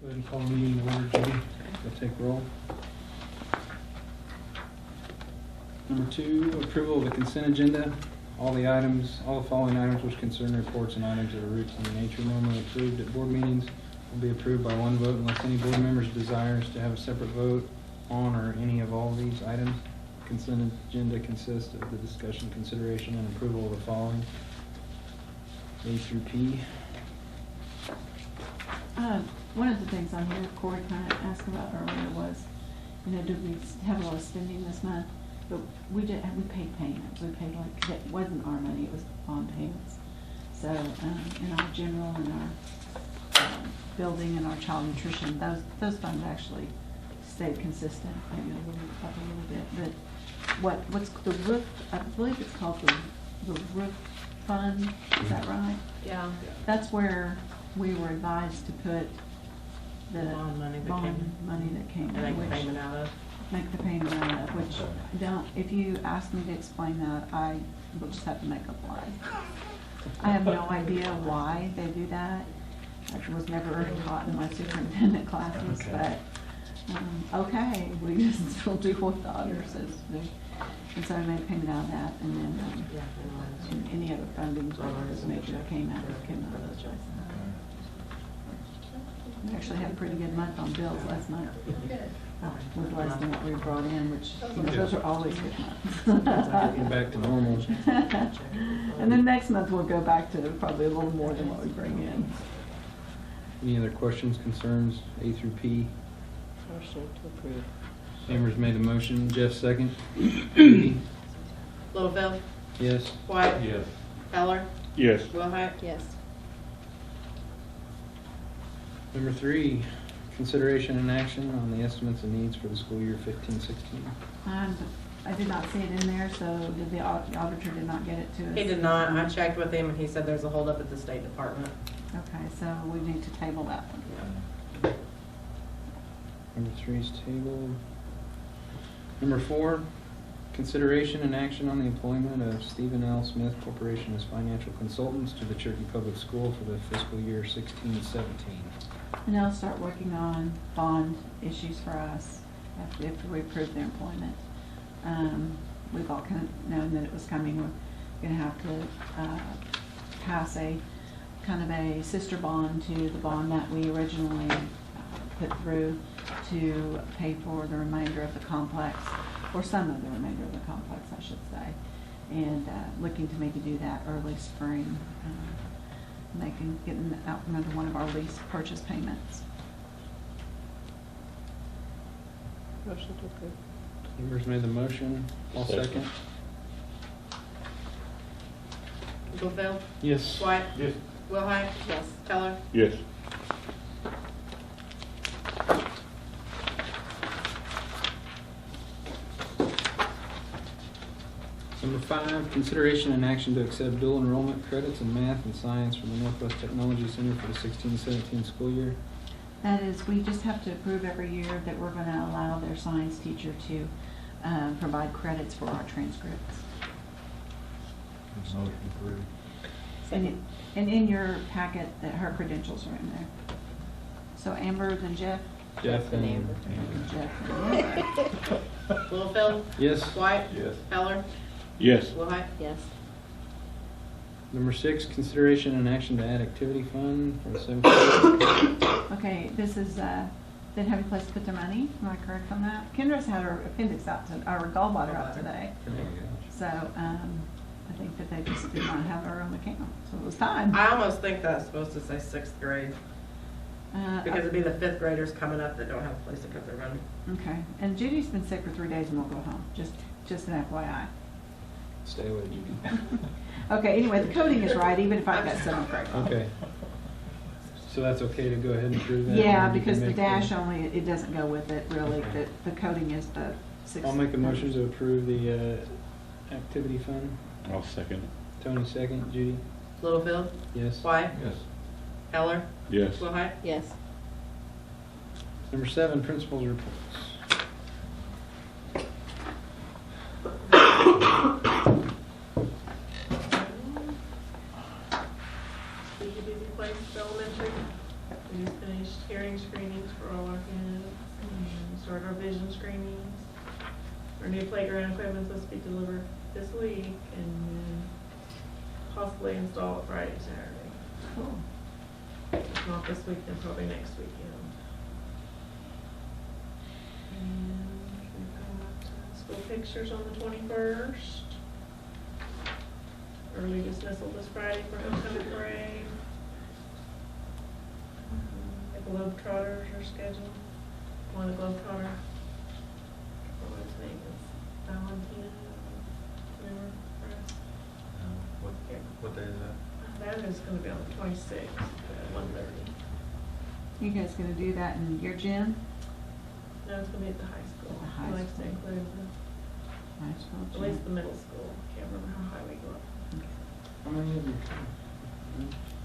Go ahead and call the meeting to order, Judy. We'll take roll. Number 2, approval of the consent agenda. All the following items which concern reports and items of a routine nature normally approved at board meetings will be approved by one vote unless any board member desires to have a separate vote on or any of all these items. Consent agenda consists of the discussion, consideration, and approval of the following: A through P. One of the things on here Corey kind of asked about earlier was, did we have a lot of spending this month? But we paid payments. We paid it wasn't our money, it was bond payments. So in our general and our building and our child nutrition, those funds actually stayed consistent, maybe up a little bit. But what's the roof? I believe it's called the roof fund. Is that right? Yeah. That's where we were advised to put the bond money that came in. Make the payment out of. Make the payment out of, which if you ask me to explain that, I will just have to make up lies. I have no idea why they do that. It was never taught in my superintendent classes, but okay, we just will do what the auditor says to do. And so I made a payment out of that, and then and any other funding, just make sure it came out of those choices. We actually had a pretty good month on bills last month. With less than what we brought in, which those are always good months. Getting back to normal. And then next month we'll go back to probably a little more than what we bring in. Any other questions, concerns, A through P? Motion to approve. Amber's made the motion. Jeff second. Littlefield? Yes. White? Yes. Heller? Yes. Willhite? Yes. Number 3, consideration and action on the estimates and needs for the school year 15-16. I did not see it in there, so the auditor did not get it to us. He did not. I checked with him and he said there's a holdup at the State Department. Okay, so we need to table that one. Number 3 is tabled. Number 4, consideration and action on the employment of Stephen L. Smith Corporation as financial consultants to the Cherokee Public School for the fiscal year 16-17. And they'll start working on bond issues for us after we approve their employment. We've all kind of known that it was coming. We're going to have to pass a kind of a sister bond to the bond that we originally put through to pay for the remainder of the complex, or some of the remainder of the complex, I should say. And looking to maybe do that early spring. Getting out from under one of our lease purchase payments. Motion to approve. Amber's made the motion. I'll second. Littlefield? Yes. White? Yes. Willhite? Yes. Heller? Yes. Number 5, consideration and action to accept dual enrollment credits in math and science from the Northwest Technology Center for the 16-17 school year. That is, we just have to approve every year that we're going to allow their science teacher to provide credits for our transcripts. Motion approved. And in your packet, that her credentials are in there. So Amber, then Jeff. Jeff and Amber. Jeff and Amber. Littlefield? Yes. White? Yes. Heller? Yes. Willhite? Yes. Number 6, consideration and action to add activity fund for the 7th. Okay, this is, they didn't have a place to put their money. Am I correct on that? Kendra's had her appendix out, our gallbladder out today. So I think that they just did not have her own account. So it was time. I almost think that's supposed to say 6th grade. Because it'd be the 5th graders coming up that don't have a place to put their money. Okay, and Judy's been sick for 3 days and won't go home. Just an FYI. Stay away, Judy. Okay, anyway, the coding is right, even if I've got 7th grade. Okay. So that's okay to go ahead and approve that? Yeah, Or you because can the make dash only, it doesn't go with it, really. Okay. The coding is the 6th. I'll make a motion to approve the activity fund. I'll second it. Tony second. Judy? Littlefield? Yes. White? Yes. Heller? Yes. Willhite? Yes. Number 7, principals reports. Busy place, elementary? We just finished hearing screenings for all our kids and started our vision screenings. Our new playground equipment's supposed to be delivered this week and then possibly install it Friday, Saturday. Cool. If not this week, then probably next weekend. And we've got school pictures on the 21st. Early dismissal this Friday for homecoming parade. The Globetrotters are scheduled. One of the Globetrotters. What his name is? Valentina. Remember? What day is that? That is gonna be on the 26th at 1:30. You guys gonna do that in your gym? No, it's gonna be at the high school. The high He likes to school. include High school at gym? least the middle school. Can't remember how high we go up. How many of you?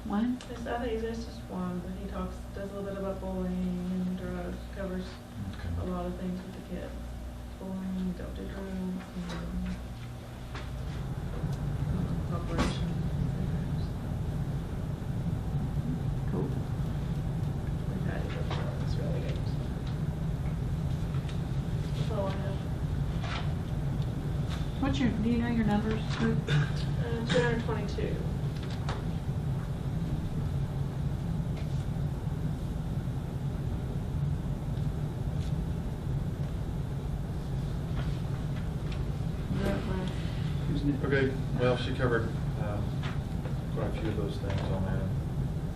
One? I think it's just one, but he does a little bit about bullying and drugs, covers a lot of things with the kids. Bullying, don't do drugs, and operation. Cool. We've had it before, it's really good. That's all I have. Do you know your numbers, Luke? 222. Who's next? Okay, well, she covered quite a few of those things on there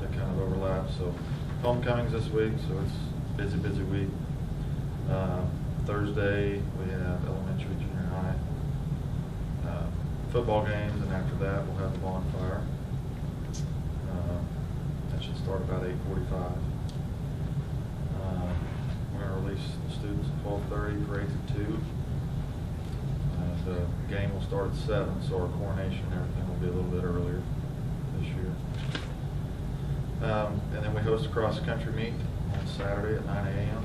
that kind of overlap. So homecomings this week, so it's busy week. Thursday, we have elementary, junior high football games, and after that, we'll have the bonfire. That should start about 8:45. We're gonna release the students at 12:30, parades at 2. The game will start at 7, so our coronation and everything will be a little bit earlier this year. And then we host a cross-country meet on Saturday at 9 a.m.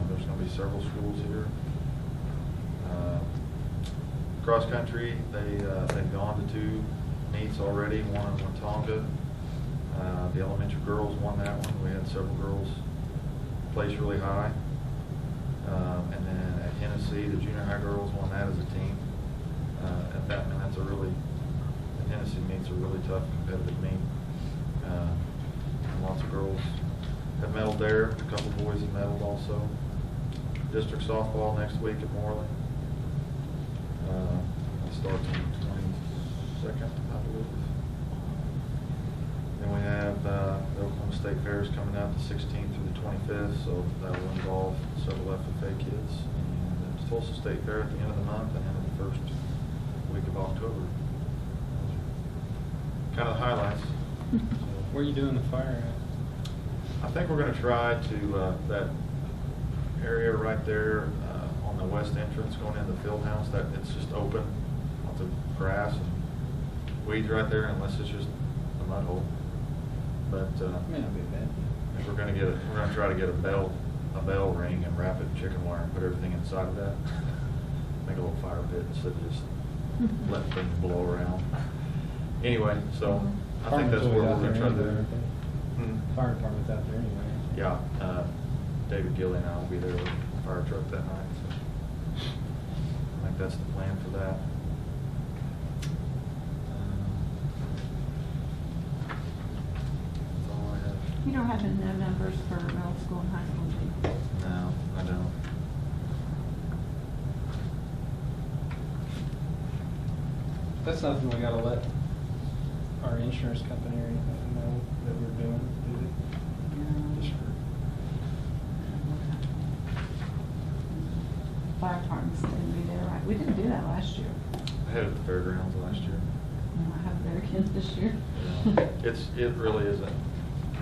There's going to be several schools here. Cross-country, they've gone to 2 meets already, one in Watonga. The elementary girls won that one. We had several girls place really high. And then at Hennessy, the junior high girls won that as a team. That's a really, the Hennessy meet's a really tough competitive meet. And lots of girls have medaled there. A couple boys have medaled also. District softball next week at Moreland. It starts on the 22nd, I believe. Then we have the Oklahoma State Fair is coming out the 16th through the 25th, so that will involve several FFA kids. And then the Tulsa State Fair at the end of the month and then the first week of October. Kind of the highlights. Where are you doing the fire at? I think we're going to try to that area right there on the west entrance going into the field house. That it's just open, lots of grass and weeds right there, unless it's just a mud hole. But May not be bad. we're going to try to get a bell ring and wrap it in chicken wire and put everything inside of that. Make a little fire pit instead of just letting things blow around. Anyway, so I think that's what we're going to try to do. Fire department's out there anyway. Yeah, David Gilly and I will be there with the fire truck that night, so I think that's the plan for that. That's all I have. You don't have any numbers for middle school and high school, do you? No, I don't. That's nothing we gotta let our insurance company or anything know that we're doing, do they? Just for, Fire department's gonna be there, right? We didn't do that last year. I had it at the fairgrounds last year. And I have their kids this year. It really isn't,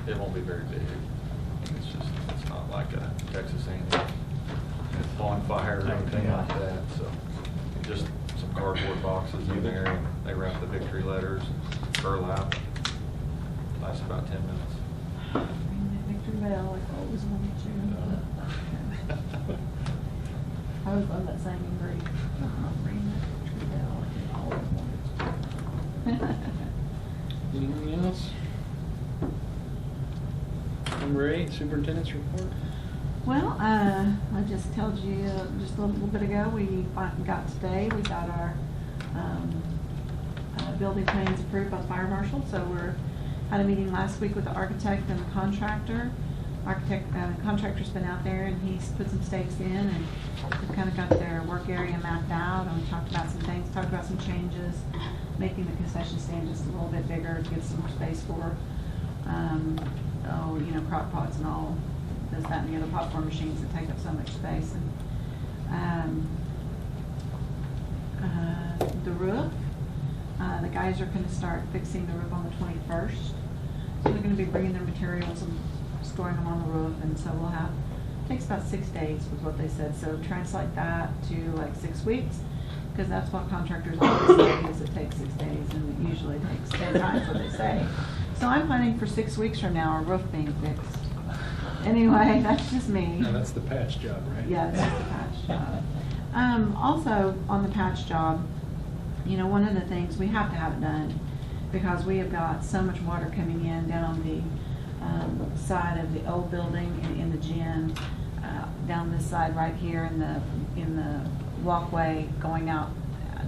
it won't be very big. It's not like a Texas A&M bonfire or anything like that, so just some cardboard boxes in there, and they wrap the victory letters, burlap. Lasts about 10 minutes. Ring that victory bell like I always wanted to. I always love that saying in Greek. Ring that victory bell like I always wanted to. anything else? Number 8, superintendent's report. Well, I just told you just a little bit ago, we got our building plans approved by the fire marshal. So had a meeting last week with the architect and the contractor. Contractor's been out there and he's put some stakes in, and we've kind of got their work area mapped out, and we talked about some things, talked about some changes, making the concession stand just a little bit bigger to give some more space for, crock pots and all this, that, and the other popcorn machines that take up so much space. And the roof, the guys are going to start fixing the roof on the 21st. So they're going to be bringing their materials and storing them on the roof, and so takes about 6 days was what they said. So translate that to like 6 weeks, because that's what contractors always say, is it takes 6 days, and it usually takes 10 times what they say. So I'm planning for 6 weeks from now, our roof being fixed. Anyway, that's just me. No, that's the patch job, right? Yeah, that's the patch job. Also, on the patch job, one of the things, we have to have it done because we have got so much water coming in down the side of the old building and in the gym, down this side right here in the walkway going out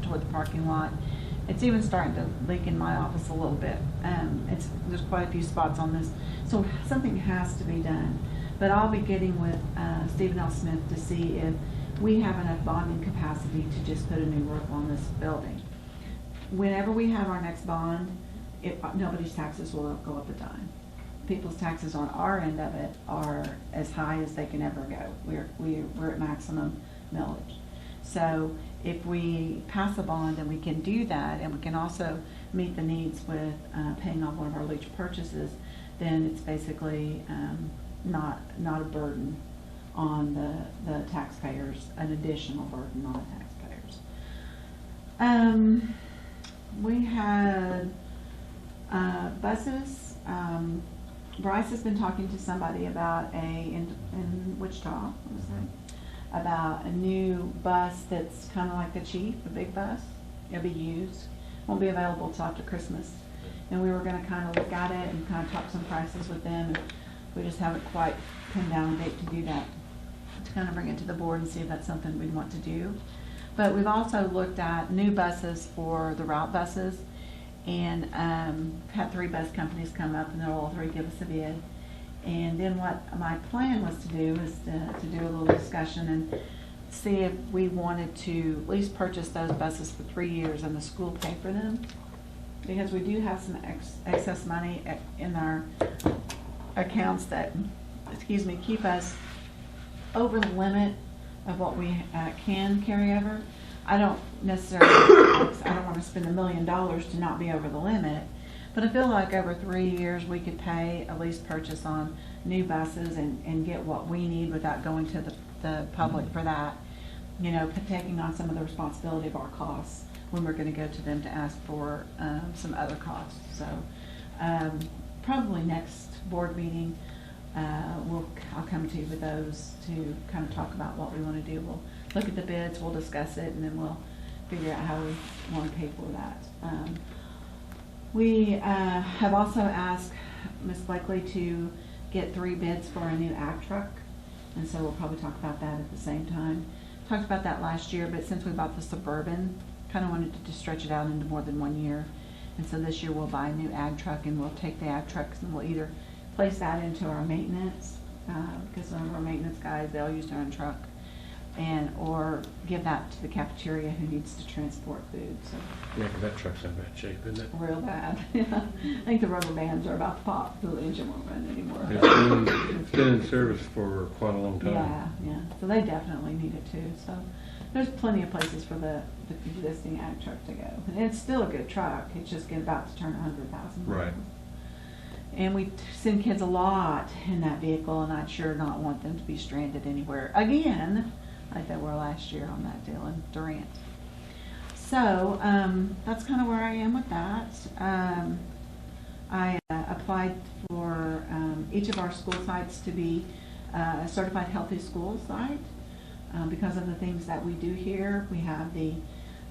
toward the parking lot. It's even starting to leak in my office a little bit. There's quite a few spots on this, so something has to be done. But I'll be getting with Stephen L. Smith to see if we have enough bonding capacity to just put a new roof on this building. Whenever we have our next bond, nobody's taxes will go up a dime. People's taxes on our end of it are as high as they can ever go. We're at maximum millage. So if we pass a bond and we can do that, and we can also meet the needs with paying off one of our leach purchases, then it's basically not a burden on the taxpayers, an additional burden on the taxpayers. We had buses. Bryce has been talking to somebody about in Wichita, what was that? About a new bus that's kind of like the Chief, a big bus. It'll be used, won't be available till after Christmas. And we were going to kind of look at it and kind of talk some prices with them. And we just haven't quite pinned down a date to do that, to kind of bring it to the board and see if that's something we'd want to do. But we've also looked at new buses for the route buses, and had 3 bus companies come up, and they'll all 3 give us a bid. And then what my plan was to do is to do a little discussion and see if we wanted to at least purchase those buses for 3 years and the school pay for them, because we do have some excess money in our accounts that, keep us over the limit of what we can carry over. I don't necessarily, I don't want to spend $1 million to not be over the limit, but I feel like over 3 years we could pay, at least purchase on new buses and get what we need without going to the public for that, taking on some of the responsibility of our costs when we're going to go to them to ask for some other costs. So probably next board meeting, I'll come to you with those to kind of talk about what we want to do. We'll look at the bids, we'll discuss it, and then we'll figure out how we want to pay for that. We have also asked Ms. Blakely to get 3 bids for a new ag truck, and so we'll probably talk about that at the same time. Talked about that last year, but since we bought the Suburban, kind of wanted to just stretch it out into more than 1 year. And so this year we'll buy a new ag truck, and we'll take the ag trucks and we'll either place that into our maintenance, because some of our maintenance guys, they'll use their own truck, or give that to the cafeteria who needs to transport food. So Yeah, 'cause that truck's in bad shape, isn't it? real bad. I think the rubber bands are about to pop, so the engine won't run anymore. It's been in service for quite a long time. Yeah. So they definitely need it too. So there's plenty of places for the existing ag truck to go. And it's still a good truck. It's just about to turn 100,000 miles. Right. And we send kids a lot in that vehicle, and I'd sure not want them to be stranded anywhere again, like they were last year on that deal in Durant. So that's kind of where I am with that. I applied for each of our school sites to be a certified healthy school site because of the things that we do here. We have the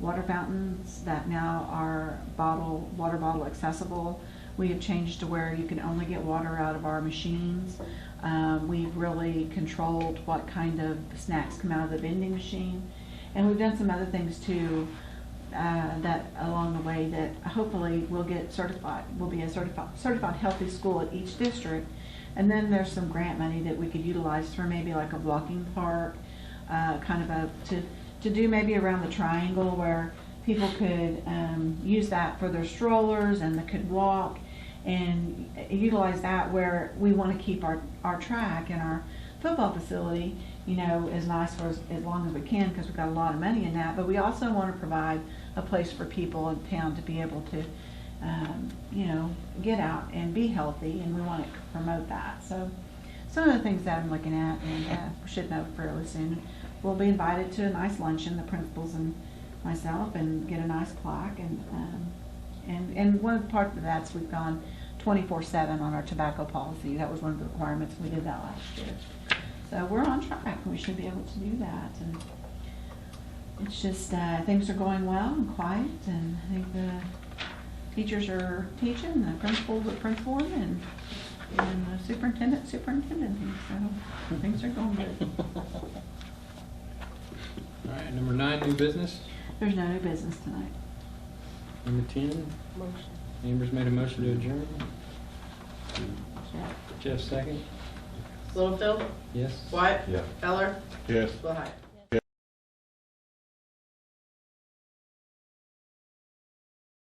water fountains that now are water bottle accessible. We have changed to where you can only get water out of our machines. We've really controlled what kind of snacks come out of the vending machine. And we've done some other things too, that along the way that hopefully will get certified, will be a certified healthy school at each district. And then there's some grant money that we could utilize for maybe like a walking park, kind of to do maybe around the triangle where people could use that for their strollers and they could walk and utilize that where we want to keep our track and our football facility, you know, as nice for as long as we can, because we've got a lot of money in that. But we also want to provide a place for people in town to be able to, you know, get out and be healthy, and we want to promote that. So some of the things that I'm looking at, and we should know fairly soon. We'll be invited to a nice luncheon, the principals and myself, and get a nice plaque. And one of the parts of that's we've gone 24/7 on our tobacco policy. That was one of the requirements. We did that last year. So we're on track. We should be able to do that. And it's just things are going well and quiet, and I think the teachers are teaching, the principals are principaling, and the superintendent. So things are going good. All right, number 9, new business. There's no new business tonight. Number 10, Motion. Amber's made a motion to adjourn. Jeff second. Littlefield, Yes. Wyatt. Yeah. Eller, Yes. Will Hyatt.